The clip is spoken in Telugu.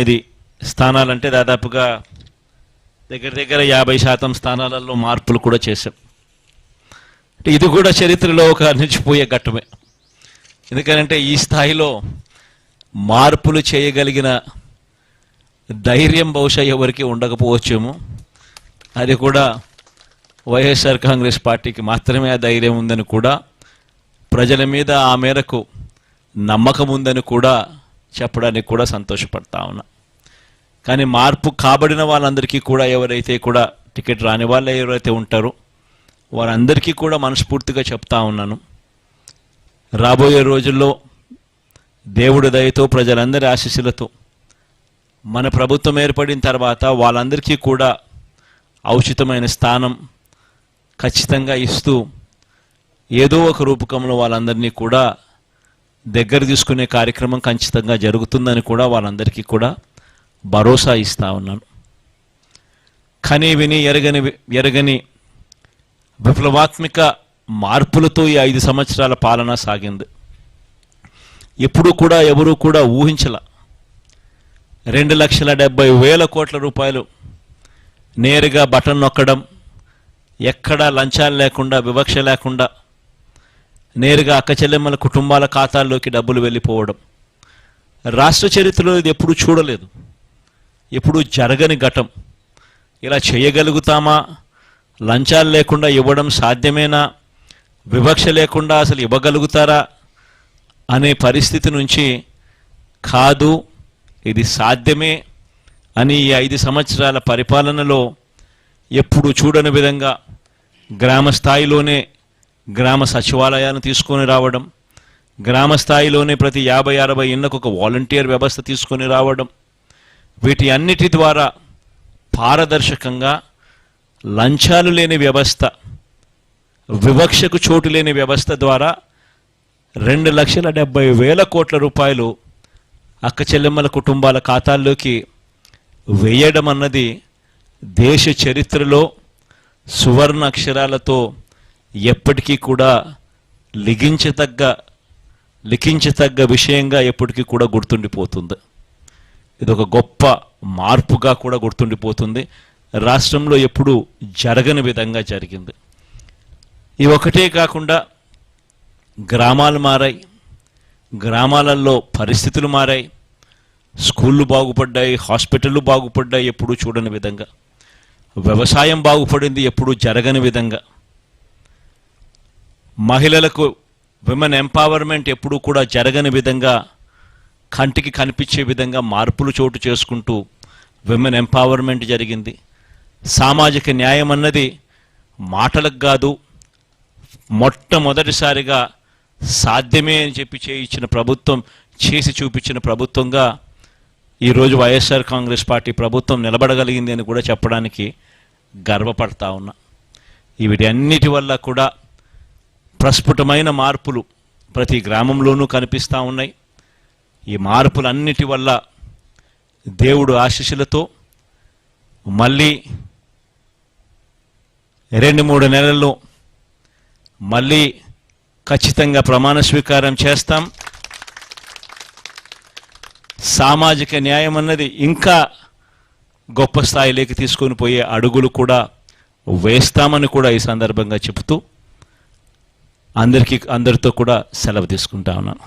ఇది స్థానాలంటే దాదాపుగా దగ్గర దగ్గర 50% స్థానాలలో మార్పులు కూడా చేశాం. ఇది కూడా చరిత్రలో ఒక నిలిచిపోయే ఘట్టమే. ఎందుకంటే ఈ స్థాయిలో మార్పులు చేయగలిగిన ధైర్యం బహుశా ఎవరికి ఉండకపోవచ్చేమో. అది కూడా వైఎస్ఆర్ కాంగ్రెస్ పార్టీకి మాత్రమే ఆ ధైర్యం ఉందని కూడా, ప్రజల మీద ఆ మేరకు నమ్మకం ఉందని కూడా చెప్పడానికి కూడా సంతోషపడతా ఉన్నా. కానీ మార్పు కాబడిన వాళ్ళందరికీ కూడా, ఎవరైతే కూడా టికెట్ రాని వాళ్ళు ఎవరైతే ఉంటారో వారందరికీ కూడా మనస్ఫూర్తిగా చెప్తా ఉన్నాను, రాబోయే రోజుల్లో దేవుడి దయతో ప్రజలందరి ఆశీస్సులతో మన ప్రభుత్వం ఏర్పడిన తర్వాత వాళ్ళందరికీ కూడా ఔచితమైన స్థానం ఖచ్చితంగా ఇస్తూ ఏదో ఒక రూపకంలో వాళ్ళందరినీ కూడా దగ్గర తీసుకునే కార్యక్రమం ఖచ్చితంగా జరుగుతుందని కూడా వాళ్ళందరికీ కూడా భరోసా ఇస్తా ఉన్నాను. కని విని ఎరగని విప్లవాత్మక మార్పులతో ఈ 5 సంవత్సరాల పాలన సాగింది. ఎప్పుడు కూడా ఎవరూ కూడా ఊహించల 2,70,000 కోట్ల రూపాయలు నేరుగా బటన్ నొక్కడం, ఎక్కడా లంచాలు లేకుండా, వివక్ష లేకుండా నేరుగా అక్కచెల్లెమ్మల కుటుంబాల ఖాతాల్లోకి డబ్బులు వెళ్ళిపోవడం రాష్ట్ర చరిత్రలో ఇది ఎప్పుడూ చూడలేదు, ఎప్పుడూ జరగని ఘటం. ఇలా చేయగలుగుతామా? లంచాలు లేకుండా ఇవ్వడం సాధ్యమేనా? వివక్ష లేకుండా అసలు ఇవ్వగలుగుతారా అనే పరిస్థితి నుంచి కాదు, ఇది సాధ్యమే అని ఈ 5 సంవత్సరాల పరిపాలనలో ఎప్పుడు చూడని విధంగా గ్రామ స్థాయిలోనే గ్రామ సచివాలయాన్ని తీసుకొని రావడం, గ్రామ స్థాయిలోనే ప్రతి 50-60 ఇళ్లకు ఒక వాలంటీర్ వ్యవస్థ తీసుకొని రావడం, వీటి అన్నిటి ద్వారా పారదర్శకంగా లంచాలు లేని వ్యవస్థ, వివక్షకు చోటు లేని వ్యవస్థ ద్వారా 2,70,000 కోట్ల రూపాయలు అక్క చెల్లెమ్మల కుటుంబాల ఖాతాల్లోకి వేయడం అన్నది దేశ చరిత్రలో సువర్ణ అక్షరాలతో ఎప్పటికీ కూడా లిఖించతగ్గ విషయంగా ఎప్పటికీ కూడా గుర్తుండిపోతుంది. ఇది ఒక గొప్ప మార్పుగా కూడా గుర్తుండిపోతుంది. రాష్ట్రంలో ఎప్పుడూ జరగని విధంగా జరిగింది. ఇవి ఒకటే కాకుండా గ్రామాలు మారాయి, గ్రామాలలో పరిస్థితులు మారాయి, స్కూళ్ళు బాగుపడ్డాయి, హాస్పిటళ్ళు బాగుపడ్డాయి ఎప్పుడూ చూడని విధంగా, వ్యవసాయం బాగుపడింది ఎప్పుడూ జరగని విధంగా, మహిళలకు విమెన్ ఎంపవర్మెంట్ ఎప్పుడూ కూడా జరగని విధంగా, కంటికి కనిపించే విధంగా మార్పులు చోటు చేసుకుంటూ విమెన్ ఎంపవర్మెంట్ జరిగింది. సామాజిక న్యాయం అన్నది మాటలకు కాదు, మొట్టమొదటిసారిగా సాధ్యమే అని చెప్పి చేయించిన ప్రభుత్వం, చేసి చూపించిన ప్రభుత్వంగా ఈరోజు వైఎస్ఆర్ కాంగ్రెస్ పార్టీ ప్రభుత్వం నిలబడగలిగింది అని కూడా చెప్పడానికి గర్వపడతా ఉన్నా. వీటి అన్నిటి వల్ల కూడా ప్రస్ఫుటమైన మార్పులు ప్రతి గ్రామంలోనూ కనిపిస్తూ ఉన్నాయి. ఈ మార్పులన్నిటి వల్ల దేవుడు ఆశీస్సులతో మళ్ళీ 2-3 నెలల్లో మళ్ళీ ఖచ్చితంగా ప్రమాణ స్వీకారం చేస్తాం. సామాజిక న్యాయం అన్నది ఇంకా గొప్ప స్థాయిలోకి తీసుకొని పోయే అడుగులు కూడా వేస్తామని కూడా ఈ సందర్భంగా చెబుతూ అందరితో కూడా సెలవు తీసుకుంటా ఉన్నాను.